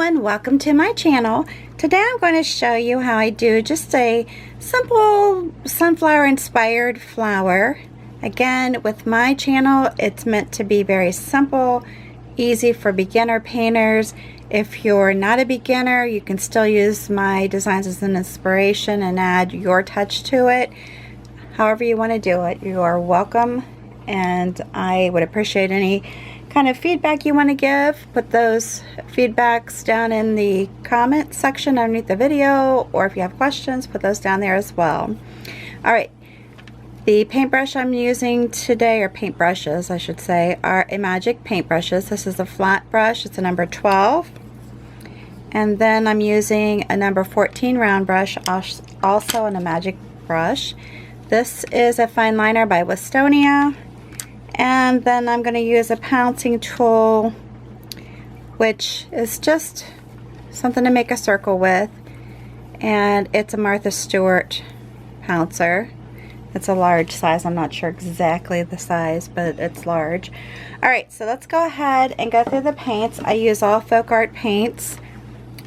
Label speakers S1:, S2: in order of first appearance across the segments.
S1: everyone, welcome to my channel. Today I'm going to show you how I do just a simple sunflower inspired flower. Again, with my channel, it's meant to be very simple, easy for beginner painters. If you're not a beginner, you can still use my designs as an inspiration and add your touch to it. However you want to do it, you are welcome, and I would appreciate any kind of feedback you want to give. Put those feedbacks down in the comment section underneath the video, or if you have questions, put those down there as well. Alright, the paintbrush I'm using today, or paintbrushes I should say, are Amagic paintbrushes. This is a flat brush, it's a number 12. And then I'm using a number 14 round brush, also an Amagic brush. This is a fine liner by Wistonia. And then I'm going to use a Pouncing Tool, which is just something to make a circle with. And it's a Martha Stewart pouncer. It's a large size. I'm not sure exactly the size, but it's large. Alright, so let's go ahead and go through the paints. I use all FolkArt paints,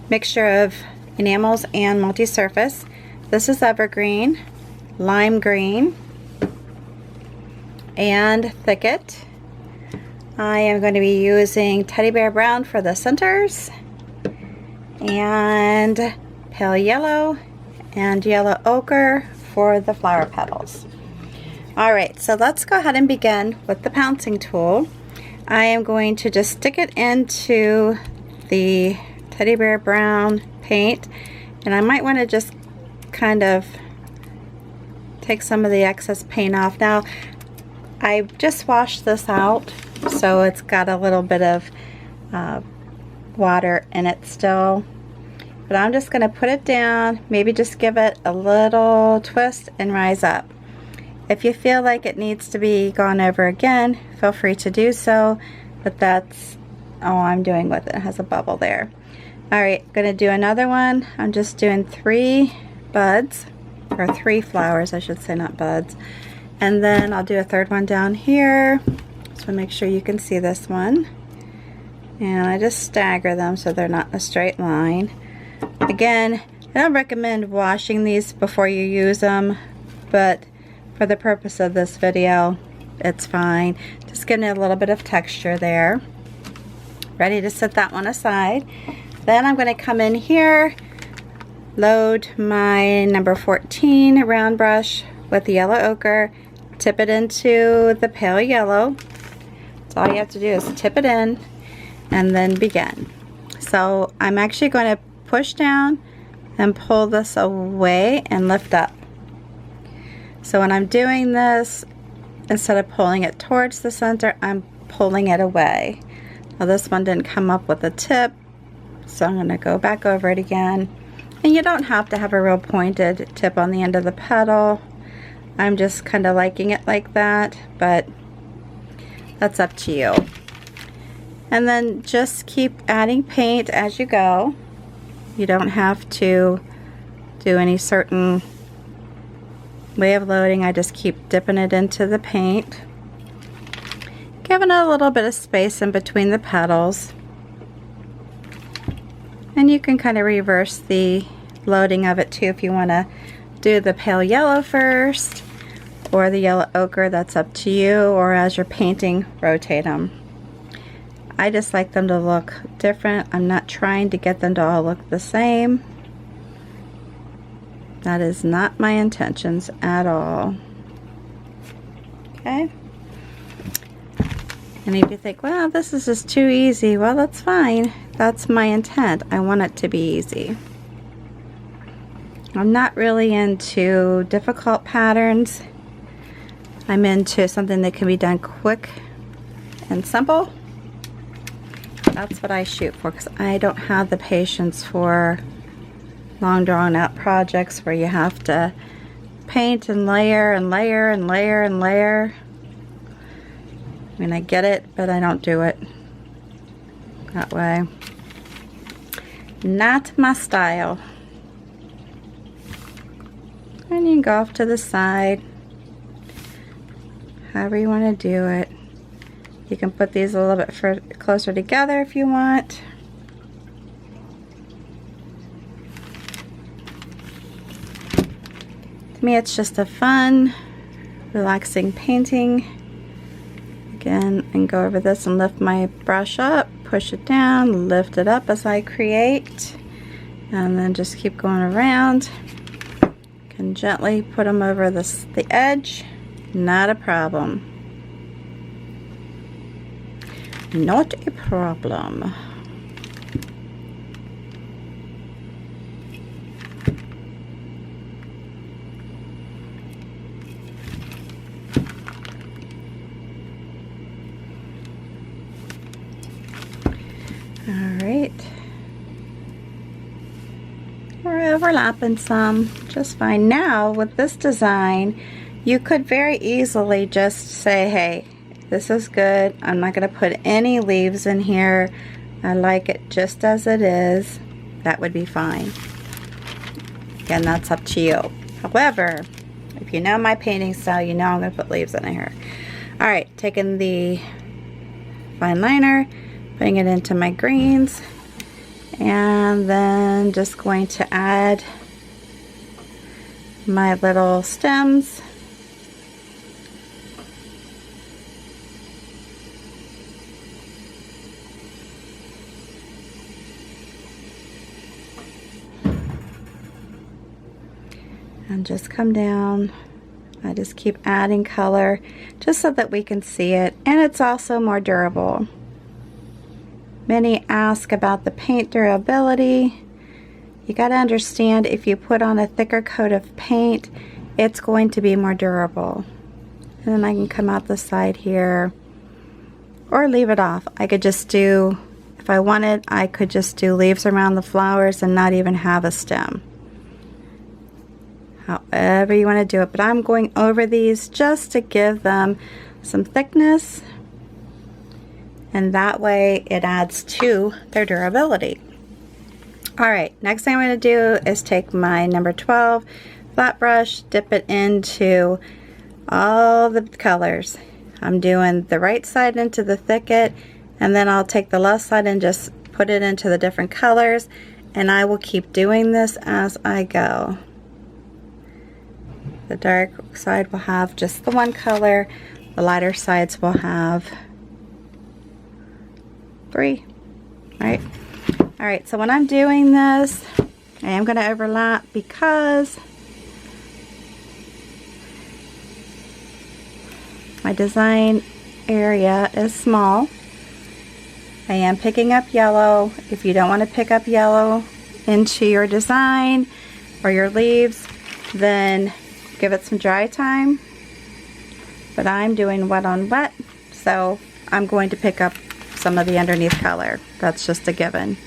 S1: mixture of enamels and multi-surface. This is evergreen, lime green, and thicket. I am going to be using teddy bear brown for the centers, and pale yellow and yellow ochre for the flower petals. Alright, so let's go ahead and begin with the Pouncing Tool. I am going to just stick it into the teddy bear brown paint, and I might want to just kind of take some of the excess paint off. Now I just washed this out, so it's got a little bit of water in it still, but I'm just going to put it down, maybe just give it a little twist and rise up. If you feel like it needs to be gone over again, feel free to do so, but that's all I'm doing with it. It has a bubble there. Alright, going to do another one. I'm just doing 3 buds, or 3 flowers I should say, not buds. And then I'll do a third one down here. So make sure you can see this one. And I just stagger them so they're not in a straight line. Again, I don't recommend washing these before you use them, but for the purpose of this video, it's fine. Just getting a little bit of texture there. Ready to set that one aside. Then I'm going to come in here, load my number 14 round brush with the yellow ochre, tip it into the pale yellow. That's all you have to do, is tip it in and then begin. So I'm actually going to push down and pull this away and lift up. So when I'm doing this, instead of pulling it towards the center, I'm pulling it away. Now this one didn't come up with a tip, so I'm going to go back over it again. And you don't have to have a real pointed tip on the end of the petal. I'm just kind of liking it like that, but that's up to you. And then just keep adding paint as you go. You don't have to do any certain way of loading. I just keep dipping it into the paint, giving it a little bit of space in between the petals. And you can kind of reverse the loading of it too if you want to do the pale yellow first or the yellow ochre. That's up to you, or as you're painting, rotate them. I just like them to look different. I'm not trying to get them to all look the same. That is not my intentions at all. Okay. And if you think, well, this is just too easy, well, that's fine. That's my intent. I want it to be easy. I'm not really into difficult patterns. I'm into something that can be done quick and simple. That's what I shoot for, because I don't have the patience for long drawn out projects where you have to paint and layer and layer and layer and layer. I mean, I get it, but I don't do it that way. Not my style. And you can go off to the side, however you want to do it. You can put these a little bit closer together if you want. To me, it's just a fun, relaxing painting. Again, and go over this and lift my brush up, push it down, lift it up as I create, and then just keep going around. Can gently put them over the edge, not a problem. Not a problem. Alright, we're overlapping some, just fine. Now with this design, you could very easily just say, hey, this is good, I'm not going to put any leaves in here, I like it just as it is. That would be fine. Again, that's up to you. However, if you know my painting style, you know I'm going to put leaves in here. Alright, taking the fine liner, putting it into my greens, and then just going to add my little stems. And just come down. I just keep adding color just so that we can see it, and it's also more durable. Many ask about the paint durability. You got to understand, if you put on a thicker coat of paint, it's going to be more durable. And then I can come out the side here, or leave it off. I could just do, if I wanted, I could just do leaves around the flowers and not even have a stem. However you want to do it, but I'm going over these just to give them some thickness, and that way it adds to their durability. Alright, next thing I'm going to do is take my number 12 flat brush, dip it into all the colors. I'm doing the right side into the thicket, and then I'll take the left side and just put it into the different colors, and I will keep doing this as I go. The dark side will have just the one color, the lighter sides will have 3, right? Alright, so when I'm doing this, I am going to overlap because my design area is small. I am picking up yellow. If you don't want to pick up yellow into your design or your leaves, then give it some dry time. But I'm doing wet on wet, so I'm going to pick up some of the underneath color. That's just a given.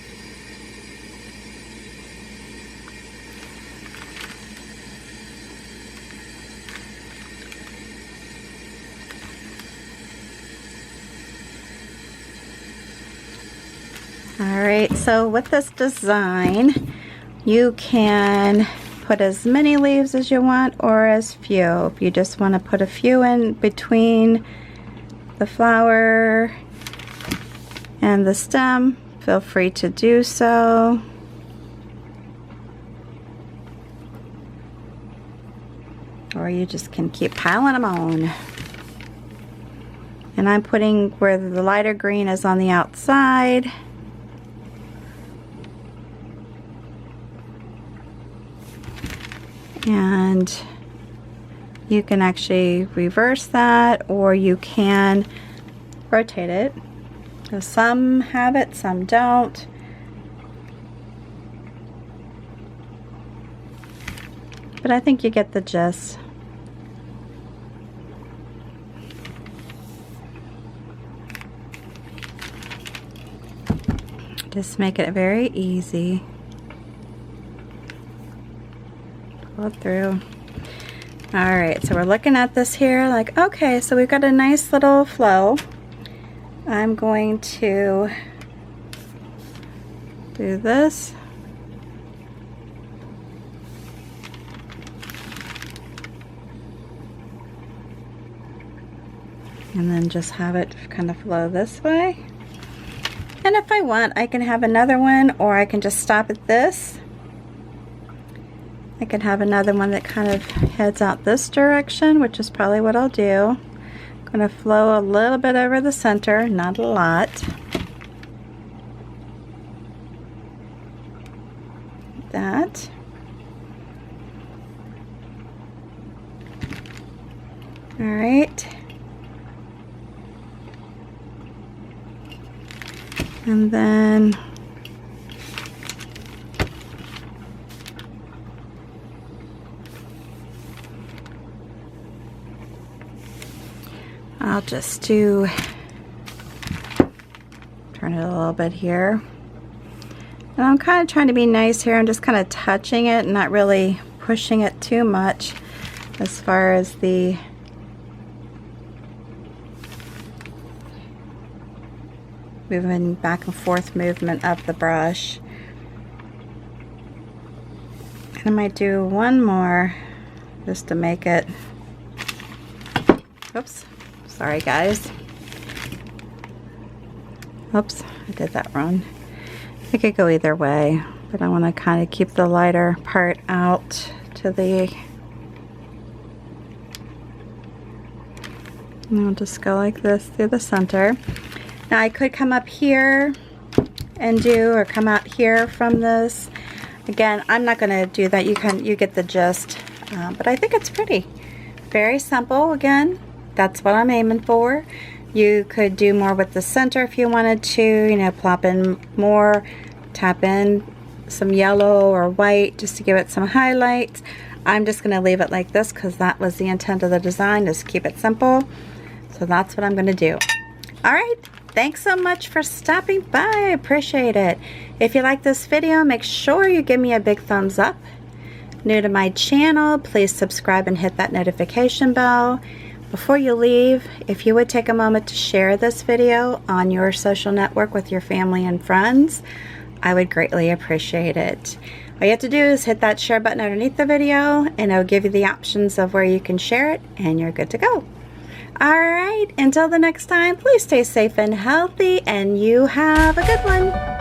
S1: Alright, so with this design, you can put as many leaves as you want or as few. If you just want to put a few in between the flower and the stem, feel free to do so. Or you just can keep piling them on. And I'm putting where the lighter green is on the outside. And you can actually reverse that, or you can rotate it. So some have it, some don't. But I think you get the gist. Just make it very easy. Pull it through. Alright, so we're looking at this here like, okay, so we've got a nice little flow. I'm going to do this. And then just have it kind of flow this way. And if I want, I can have another one, or I can just stop at this. I can have another one that kind of heads out this direction, which is probably what I'll do. I'm going to flow a little bit over the center, not a lot. Like that. All right. And then I'll just turn it a little bit here. And I'm kind of trying to be nice here. I'm just kind of touching it and not really pushing it too much as far as the moving back and forth movement of the brush. And I might do one more just to make it, oops, sorry guys. Oops, I did that wrong. I could go either way, but I want to kind of keep the lighter part out to the, and I'll just go like this through the center. Now I could come up here and do, or come out here from this. Again, I'm not going to do that. You get the gist, but I think it's pretty. Very simple. Again, that's what I'm aiming for. You could do more with the center if you wanted to, you know, plop in more, tap in some yellow or white just to give it some highlights. I'm just going to leave it like this because that was the intent of the design, is keep it simple. So that's what I'm going to do. All right, thanks so much for stopping by. I appreciate it. If you like this video, make sure you give me a big thumbs up. New to my channel, please subscribe and hit that notification bell. Before you leave, if you would take a moment to share this video on your social network with your family and friends, I would greatly appreciate it. All you have to do is hit that share button underneath the video, and it'll give you the options of where you can share it, and you're good to go. All right, until the next time, please stay safe and healthy, and you have a good one.